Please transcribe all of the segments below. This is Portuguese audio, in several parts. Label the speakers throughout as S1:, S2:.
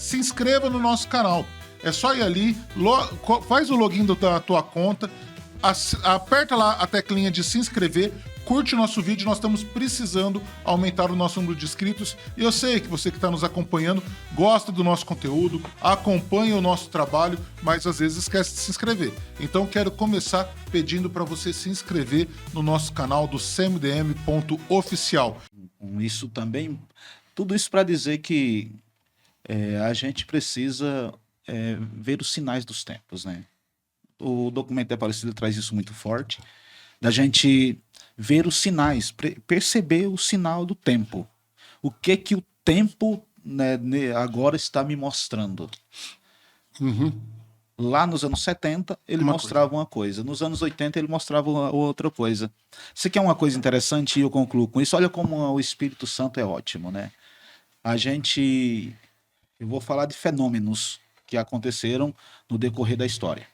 S1: se inscreva no nosso canal. É só ir ali, faz o login da tua conta, aperta lá a teclinha de se inscrever, curte o nosso vídeo, nós estamos precisando aumentar o nosso número de inscritos. E eu sei que você que está nos acompanhando gosta do nosso conteúdo, acompanha o nosso trabalho, mas às vezes esquece de se inscrever. Então quero começar pedindo para você se inscrever no nosso canal do cmdm.oficial.
S2: Isso também, tudo isso para dizer que a gente precisa ver os sinais dos tempos, né? O documento da Aparecida traz isso muito forte, da gente ver os sinais, perceber o sinal do tempo. O que o tempo, né, agora está me mostrando. Lá nos anos 70, ele mostrava uma coisa. Nos anos 80, ele mostrava outra coisa. Isso aqui é uma coisa interessante e eu concluo com isso. Olha como o Espírito Santo é ótimo, né? Eu vou falar de fenômenos que aconteceram no decorrer da história.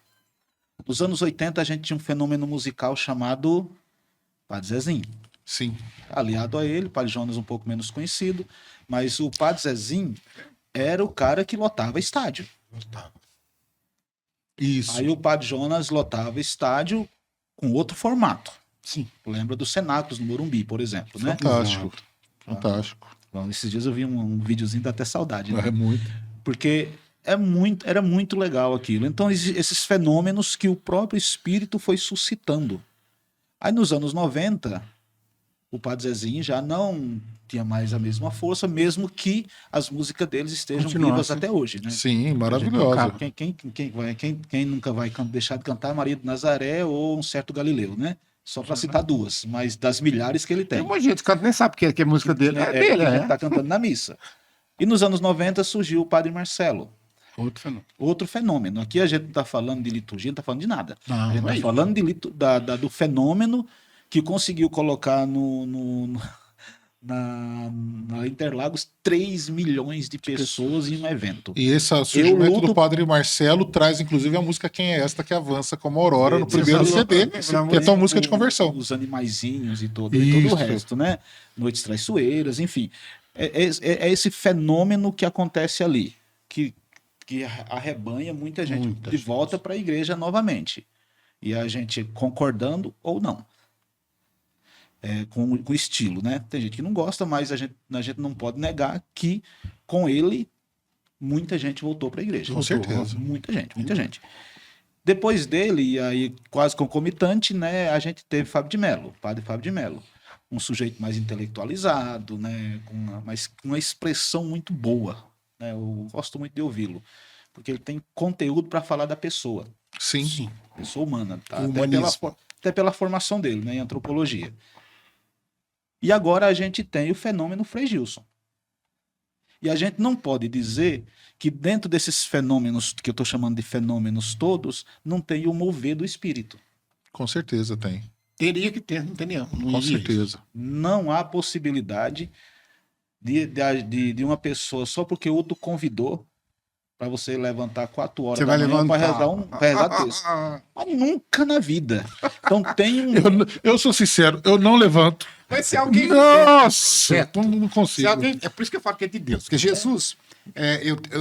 S2: Nos anos 80, a gente tinha um fenômeno musical chamado Padre Zezinho.
S1: Sim.
S2: Aliado a ele, Padre Jonas um pouco menos conhecido, mas o Padre Zezinho era o cara que lotava estádio.
S1: Isso.
S2: Aí o Padre Jonas lotava estádio com outro formato.
S3: Sim.
S2: Lembra dos Cenáculos no Morumbi, por exemplo, né?
S1: Fantástico. Fantástico.
S2: Bom, esses dias eu vi um videozinho, dá até saudade, né?
S1: É muito.
S2: Porque era muito legal aquilo. Então, esses fenômenos que o próprio Espírito foi suscitando. Aí, nos anos 90, o Padre Zezinho já não tinha mais a mesma força, mesmo que as músicas deles estejam vivas até hoje, né?
S1: Sim, maravilhosa.
S2: Quem nunca vai deixar de cantar Maria de Nazaré ou Um Certo Galileu, né? Só para citar duas, mas das milhares que ele tem.
S3: Tem um monte de gente que canta, nem sabe que é música dele. É dele,
S2: né? Tá cantando na missa. E nos anos 90 surgiu o Padre Marcelo. Outro fenômeno. Aqui a gente não está falando de liturgia, não está falando de nada.
S3: Não,
S2: a gente está falando do fenômeno que conseguiu colocar na Interlagos 3 milhões de pessoas em um evento.
S1: E esse surgimento do Padre Marcelo traz, inclusive, a música Quem é Esta? Que avança como Aurora no primeiro CD, que é tua música de conversão.
S2: Os animaizinhos e todo o resto, né? Noites Traiçoeiras, enfim. É esse fenômeno que acontece ali, que arrebanha muita gente de volta para a igreja novamente. E a gente concordando ou não. Com o estilo, né? Tem gente que não gosta, mas a gente não pode negar que com ele muita gente voltou para a igreja.
S1: Com certeza.
S2: Muita gente. Depois dele, e aí quase concomitante, né, a gente teve Fábio de Mello, o Padre Fábio de Mello. Um sujeito mais intelectualizado, né, com uma expressão muito boa. Né, eu gosto muito de ouvi-lo, porque ele tem conteúdo para falar da pessoa.
S1: Sim.
S2: Pessoa humana. Tá?
S3: Humanismo.
S2: Até pela formação dele, né, em antropologia. E agora a gente tem o fenômeno Frei Gilson. E a gente não pode dizer que dentro desses fenômenos, que eu estou chamando de fenômenos todos, não tem o mover do espírito.
S1: Com certeza tem.
S3: Teria que ter, não tem nenhum.
S1: Com certeza.
S2: Não há possibilidade de uma pessoa, só porque o outro convidou, para você levantar 4 horas da manhã para rezar texto. Mas nunca na vida. Então tem um...
S1: Eu sou sincero, eu não levanto.
S3: Mas se alguém...
S1: Nossa! Não consigo.
S3: É por isso que eu falo que é de Deus. Porque Jesus...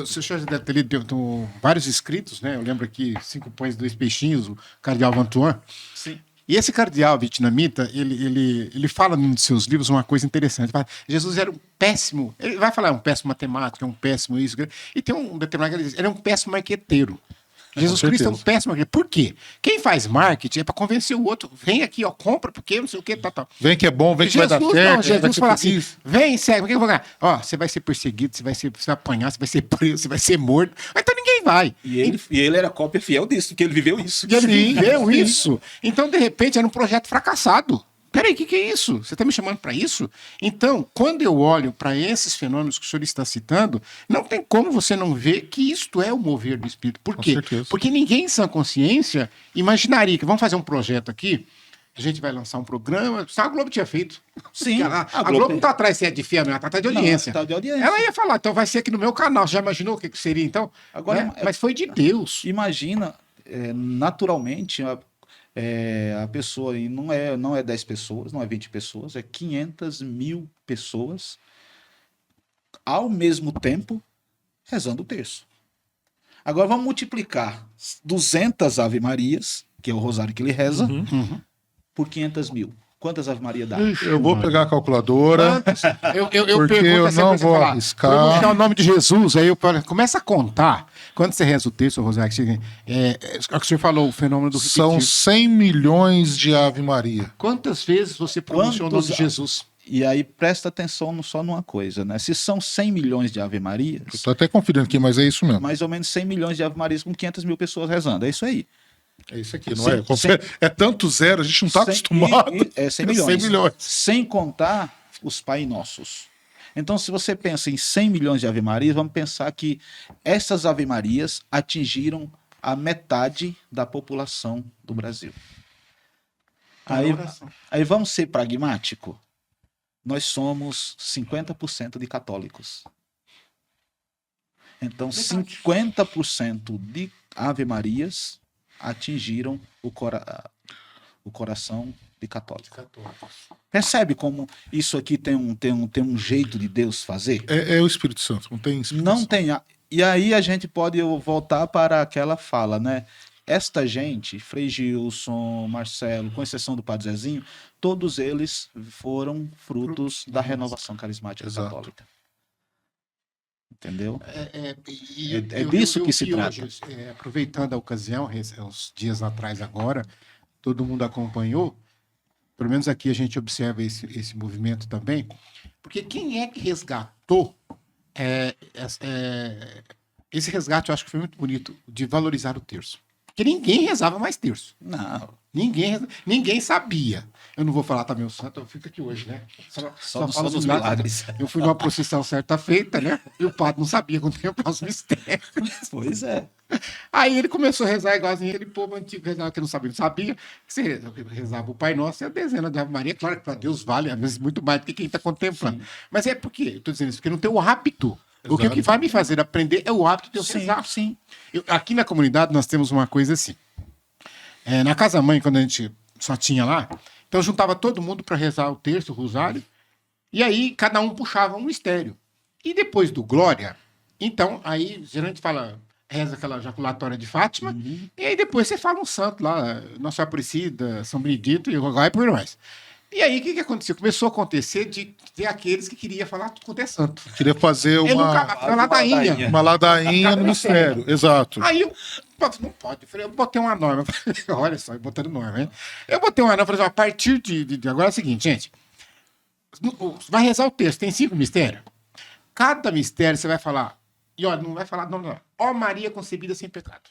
S3: o senhor já deve ter lido vários escritos, né? Eu lembro aqui 5 pães e 2 peixinhos, o cardeal Vantuan.
S2: Sim.
S3: E esse cardeal vietnamita, ele fala num de seus livros uma coisa interessante. Ele fala, Jesus era um péssimo... Ele vai falar um péssimo matemático, um péssimo isso. E tem um determinado que ele diz, ele é um péssimo marqueteiro. Jesus Cristo é um péssimo marqueteiro. Por quê? Quem faz marketing é para convencer o outro. Vem aqui, ó, compra, porque não sei o que, tal.
S1: Vem que é bom, vem que vai dar certo.
S3: Não, Jesus fala assim, vem, segue, por que eu vou ganhar? Ó, você vai ser perseguido, você vai apanhar, você vai ser preso, você vai ser morto. Mas então ninguém vai.
S2: E ele era cópia fiel disso, porque ele viveu isso.
S3: E ele viveu isso. Então, de repente, era um projeto fracassado. Peraí, o que é isso? Você está me chamando para isso? Então, quando eu olho para esses fenômenos que o senhor está citando, não tem como você não ver que isto é o mover do Espírito. Por quê? Porque ninguém em sã consciência imaginaria que vamos fazer um projeto aqui, a gente vai lançar um programa, a Globo tinha feito.
S2: Sim.
S3: A Globo não está atrás de fé, ela está atrás de audiência.
S2: Não, tá de audiência.
S3: Ela ia falar, então vai ser aqui no meu canal. Você já imaginou o que seria, então?
S2: Agora,
S3: né? Mas foi de Deus.
S2: Imagina, naturalmente... a pessoa, e não é 10 pessoas, não é 20 pessoas, é 500 mil pessoas ao mesmo tempo rezando o terço. Agora vamos multiplicar 200 Ave Marias, que é o rosário que ele reza, por 500 mil. Quantas Ave Maria dá?
S1: Eu vou pegar a calculadora.
S3: Eu
S1: Porque
S3: pergunto
S1: eu
S3: assim,
S1: não
S3: você
S1: vou
S3: falar,
S1: arriscar.
S3: pronunciar o nome de Jesus, aí eu começo a contar. Quando você reza o texto, Rosário, o que o senhor falou, o fenômeno do repetir.
S1: São 100 milhões de Ave Maria.
S3: Quantas vezes você pronunciou o nome de Jesus?
S2: E aí presta atenção só numa coisa, né? Se são 100 milhões de Ave Marias,
S1: Eu tô até conferindo aqui, mas é isso mesmo.
S2: mais ou menos 100 milhões de Ave Marias com 500 mil pessoas rezando. É isso aí.
S1: É isso aqui, não
S2: Sim,
S1: é? É tanto zero, a gente não está acostumado.
S2: É 100 milhões. Sem contar os Pai Nossos. Então, se você pensa em 100 milhões de Ave Marias, vamos pensar que essas Ave Marias atingiram a metade da população do Brasil. Aí vamos ser pragmático. Nós somos 50% de católicos. Então, 50% de Ave Marias atingiram o coração de católico. Percebe como isso aqui tem um jeito de Deus fazer?
S1: É o Espírito Santo, não tem explicação.
S2: Não tem. E aí a gente pode voltar para aquela fala, né? Esta gente, Frei Gilson, Marcelo, com exceção do Padre Zezinho, todos eles foram frutos da renovação carismática católica. Entendeu? É disso que se trata.
S3: Hoje, aproveitando a ocasião, uns dias atrás agora, todo mundo acompanhou, pelo menos aqui a gente observa esse movimento também, porque quem é que resgatou esse resgate? Eu acho que foi muito bonito, de valorizar o terço. Porque ninguém rezava mais terço.
S2: Não.
S3: Ninguém sabia. Eu não vou falar também o santo, eu fico aqui hoje, né?
S2: Só falo dos milagres.
S3: Eu fui numa procissão certa feita, né? E o padre não sabia contemplar os mistérios.
S2: Pois é.
S3: Aí ele começou a rezar igualzinho aquele povo antigo rezava, que não sabia. Você rezava o Pai Nosso e a dezena de Ave Maria. Claro que para Deus vale, às vezes, muito mais do que quem está contemplando. Sim. Mas é porque, eu estou dizendo isso, porque não tem o hábito. Exato. O que vai me fazer aprender é o hábito de eu rezar.
S2: Sim.
S3: Aqui na comunidade nós temos uma coisa assim. Na casa-mãe, quando a gente só tinha lá, então juntava todo mundo para rezar o terço, o rosário, e aí cada um puxava um mistério. E depois do Glória, então, aí geralmente reza aquela jaculatória de Fátima, e aí depois você fala um santo lá, Nossa Senhora Aparecida, São Benedito e rogai por nós. E aí, o que aconteceu? Começou a acontecer de ter aqueles que queriam falar tudo quanto é santo.
S1: Queria fazer uma
S3: ladainha.
S1: Uma ladainha no mistério, exato.
S3: Aí eu não pode. Eu botei uma norma. Olha só, botando norma, hein? Eu botei uma norma, falei assim, a partir de agora é o seguinte, gente. Vai rezar o texto, tem 5 mistérios. Cada mistério você vai falar, e olha, não vai falar, não. Ó Maria concebida sem pecado.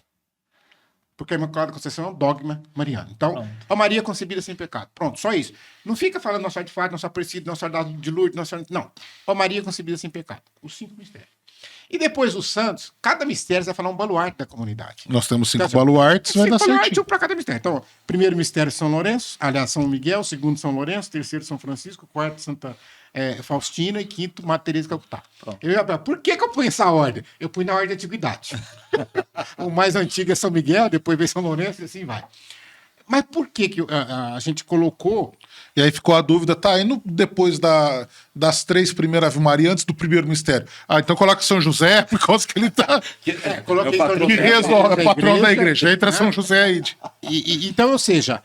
S3: Porque a Imaculada Conceição é um dogma mariano. Então, a Maria concebida sem pecado. Pronto, só isso. Não fica falando Nossa Senhora de Fátima, Nossa Senhora Aparecida, Nossa Senhora de Lourdes, Nossa Senhora... Não. A Maria concebida sem pecado. Os 5 mistérios. E depois os santos, cada mistério você vai falar um baluarte da comunidade.
S1: Nós temos 5 baluartes, vai dar certinho.
S3: Um para cada mistério. Então, primeiro mistério São Lourenço, aliás, São Miguel, segundo São Lourenço, terceiro São Francisco, quarto Santa Faustina e quinto Madre Teresa de Calcutá. Por que eu ponho essa ordem? Eu ponho na ordem de antiguidade. O mais antigo é São Miguel, depois vem São Lourenço e assim vai. Mas por que a gente colocou...
S1: E aí ficou a dúvida, tá, e depois das 3 primeiras Ave Maria, antes do primeiro mistério? Então coloca São José, por causa que ele tá...
S3: Coloquei São José,
S1: que resolve, é patrão da igreja. Entra São José aí.
S3: Então, ou seja,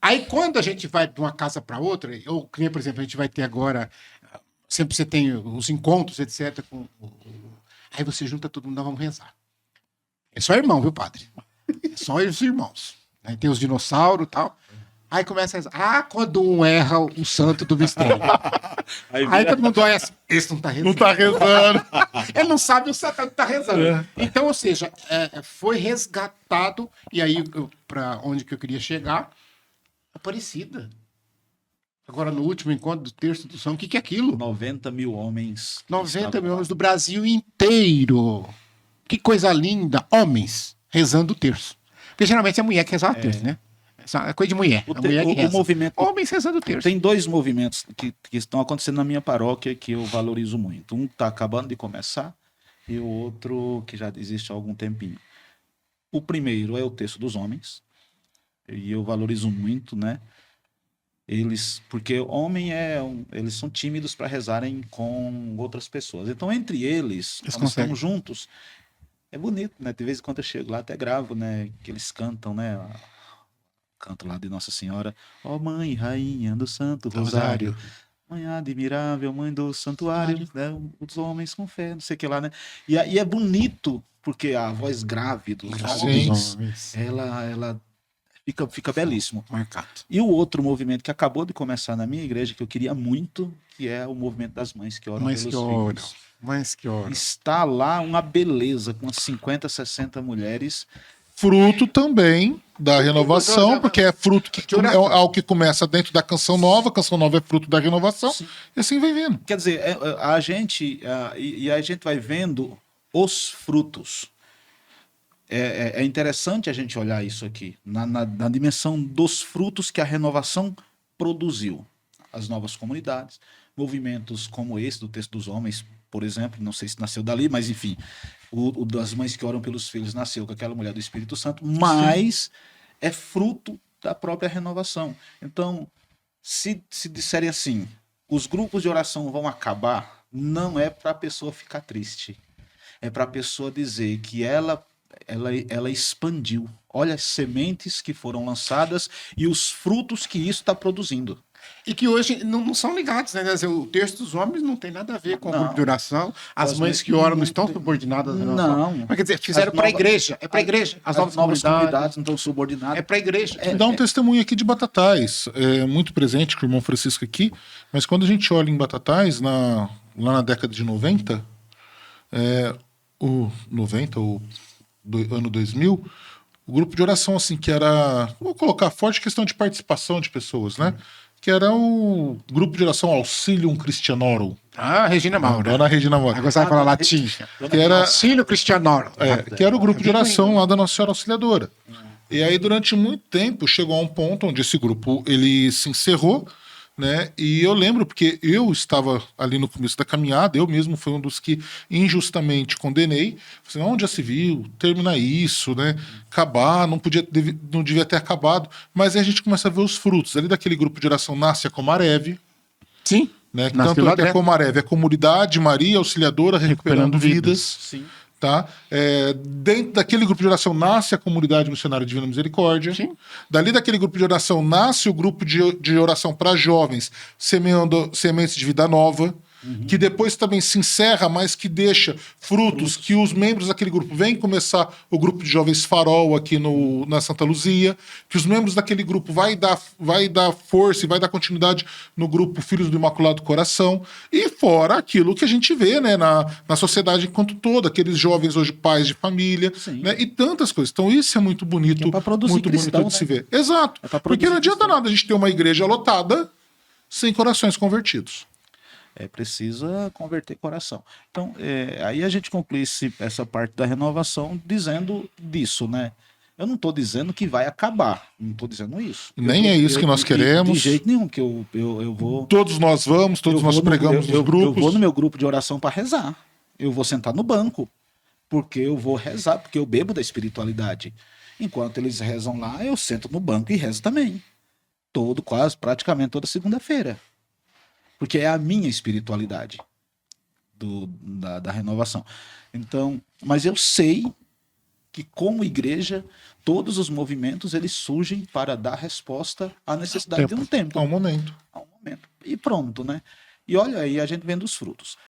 S3: aí quando a gente vai de uma casa para outra, ou, por exemplo, a gente vai ter agora, sempre você tem os encontros, etc. Aí você junta todo mundo, nós vamos rezar. É só irmão, viu, padre? É só os irmãos. Aí tem os dinossauros e tal. Aí começa a rezar. Quando um erra o santo do mistério. Aí todo mundo olha assim, esse não tá rezando.
S1: Não tá rezando.
S3: Ele não sabe o santo não tá rezando. Então, ou seja, foi resgatado, e aí, para onde que eu queria chegar, Aparecida. Agora, no último encontro do terço do São, o que é aquilo?
S2: 90 mil homens.
S3: 90 mil homens do Brasil inteiro. Que coisa linda. Homens rezando o terço. Porque geralmente é a mulher que reza o terço, né? É coisa de mulher.
S2: O movimento,
S3: homens rezando o terço.
S2: Tem 2 movimentos que estão acontecendo na minha paróquia que eu valorizo muito. Um está acabando de começar e o outro que já existe há algum tempinho. O primeiro é o terço dos homens. E eu valorizo muito, né? Porque homem eles são tímidos para rezarem com outras pessoas. Então, entre eles, quando estamos juntos, é bonito, né? De vez em quando eu chego lá, até gravo, né? Que eles cantam, né? Canto lá de Nossa Senhora. Ó Mãe, Rainha do Santo Rosário. Mãe admirável, Mãe do Santuário, né? Os homens com fé, não sei o que lá, né? E é bonito, porque a voz grave dos homens, ela fica belíssimo.
S3: Marcado.
S2: E o outro movimento que acabou de começar na minha igreja, que eu queria muito, que é o movimento das mães que oram pelos filhos.
S3: Mães que oram.
S2: Está lá uma beleza, com umas 50, 60 mulheres.
S1: Fruto também da renovação, porque é fruto que é algo que começa dentro da Canção Nova. A Canção Nova é fruto da renovação. Sim. E assim vai vindo.
S2: Quer dizer, a gente vai vendo os frutos. É interessante a gente olhar isso aqui, na dimensão dos frutos que a renovação produziu. As novas comunidades, movimentos como esse do Texto dos Homens, por exemplo, não sei se nasceu dali, mas enfim, o das mães que oram pelos filhos nasceu com aquela mulher do Espírito Santo, mas é fruto da própria renovação. Então, se disserem assim, os grupos de oração vão acabar, não é para a pessoa ficar triste, é para a pessoa dizer que ela expandiu. Olha as sementes que foram lançadas e os frutos que isso está produzindo.
S3: E que hoje não são ligados, né? O Texto dos Homens não tem nada a ver com o grupo de oração. As mães que oram não estão subordinadas à renovação.
S2: Não.
S3: Mas quer dizer, fizeram para a igreja. É para a igreja.
S2: As novas comunidades não estão subordinadas.
S3: É para a igreja.
S1: Dá um testemunho aqui de Batatais. É muito presente com o irmão Francisco aqui. Mas quando a gente olha em Batatais, lá na década de 90, o ano 2000, o grupo de oração, assim, que era, vou colocar, forte questão de participação de pessoas, né? Que era o grupo de oração Auxilium Christianorum.
S3: Regina Maura.
S1: Dona Regina Maura.
S3: Agora você vai falar latim.
S1: Que era,
S3: Auxílio Christianorum.
S1: Que era o grupo de oração lá da Nossa Senhora Auxiliadora. E aí, durante muito tempo, chegou a um ponto onde esse grupo ele se encerrou, né? E eu lembro, porque eu estava ali no começo da caminhada, eu mesmo fui um dos que injustamente condenei. Falei, onde já se viu? Termina isso, né? Acabar, não devia ter acabado. Mas aí a gente começa a ver os frutos. Ali daquele grupo de oração nasce a Comarev.
S3: Sim.
S1: Né? Tanto é que a Comarev é a Comunidade Maria Auxiliadora Recuperando Vidas. Sim. Tá? Dentro daquele grupo de oração nasce a Comunidade Missionária Divina Misericórdia. Sim. Dali daquele grupo de oração nasce o grupo de oração para jovens, semeando sementes de vida nova, que depois também se encerra, mas que deixa frutos que os membros daquele grupo vêm começar o grupo de jovens Farol aqui na Santa Luzia, que os membros daquele grupo vai dar força e vai dar continuidade no grupo Filhos do Imaculado Coração, e fora aquilo que a gente vê, né, na sociedade enquanto toda, aqueles jovens hoje pais de família, né, e tantas coisas. Então isso é muito bonito, muito bonito de se ver. Exato, porque não adianta nada a gente ter uma igreja lotada sem corações convertidos.
S2: Precisa converter coração. Então, aí a gente conclui essa parte da renovação dizendo disso, né? Eu não estou dizendo que vai acabar, não estou dizendo isso.
S1: Nem é isso que nós queremos.
S2: De jeito nenhum, que eu vou...
S1: Todos nós vamos, todos nós pregamos nos grupos.
S2: Eu vou no meu grupo de oração para rezar. Eu vou sentar no banco, porque eu vou rezar, porque eu bebo da espiritualidade. Enquanto eles rezam lá, eu sento no banco e rezo também. Praticamente toda segunda-feira. Porque é a minha espiritualidade da renovação. Então, mas eu sei que como igreja, todos os movimentos eles surgem para dar resposta à necessidade de um tempo.
S1: Ao momento.
S2: E pronto, né? E olha aí, a gente vendo os frutos.